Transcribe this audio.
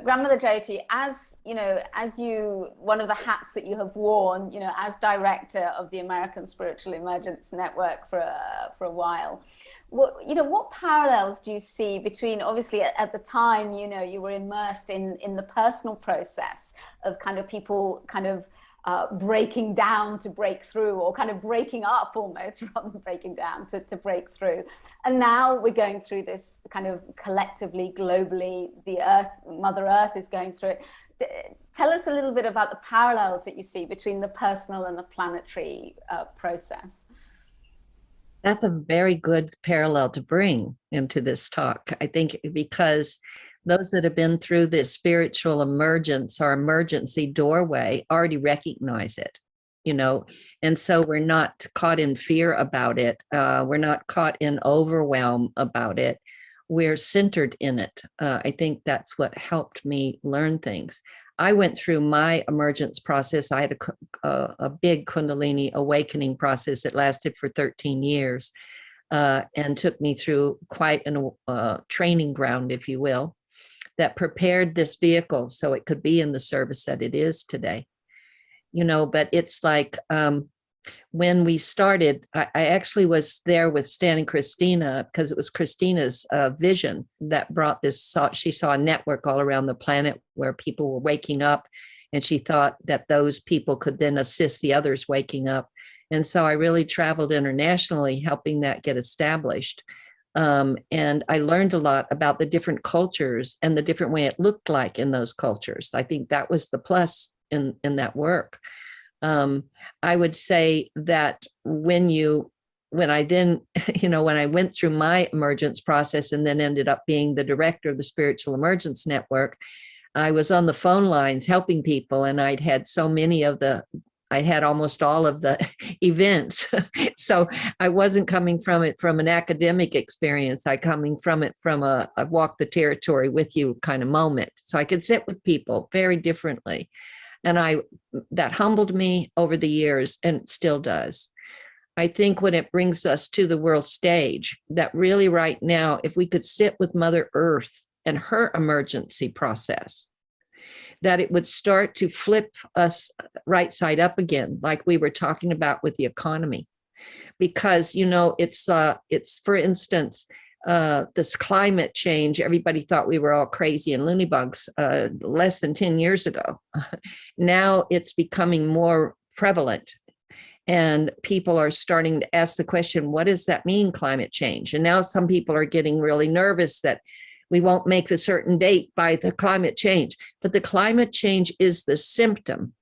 Grandmother Jyoti, as you know, one of the hats that you have worn, as director of the American Spiritual Emergence Network for a while, what parallels do you see between, obviously at the time, you were immersed in the personal process of kind of people kind of breaking down to break through, or kind of breaking up almost rather than breaking down to break through. And now we're going through this kind of collectively, globally, the Earth, Mother Earth is going through it. Tell us a little bit about the parallels that you see between the personal and the planetary process. That's a very good parallel to bring into this talk, I think, because those that have been through this spiritual emergence or emergency doorway already recognize it, and so we're not caught in fear about it. We're not caught in overwhelm about it. We're centered in it. I think that's what helped me learn things. I went through my emergence process. I had a big Kundalini Awakening process that lasted for 13 years and took me through quite a training ground, if you will, that prepared this vehicle so it could be in the service that it is today. But it's like when we started, I actually was there with Stan and Christina, because it was Christina's vision that brought this. She saw a network all around the planet where people were waking up, and she thought that those people could then assist the others waking up. And so I really traveled internationally helping that get established. And I learned a lot about the different cultures and the different way it looked like in those cultures. I think that was the plus in that work. I would say that when I went through my emergence process and then ended up being the director of the Spiritual Emergence Network, I was on the phone lines helping people, and I had almost all of the events. So I wasn't coming from it from an academic experience. I coming from it from a walk the territory with you kind of moment. So I could sit with people very differently. And that humbled me over the years, and it still does. I think when it brings us to the world stage, that really right now, if we could sit with Mother Earth and her emergency process, that it would start to flip us right side up again, like we were talking about with the economy. Because, it's for instance, this climate change, everybody thought we were all crazy and loony bugs less than 10 years ago. Now it's becoming more prevalent. And people are starting to ask the question, what does that mean, climate change? And now some people are getting really nervous that we won't make the certain date by the climate change. But the climate change is the symptom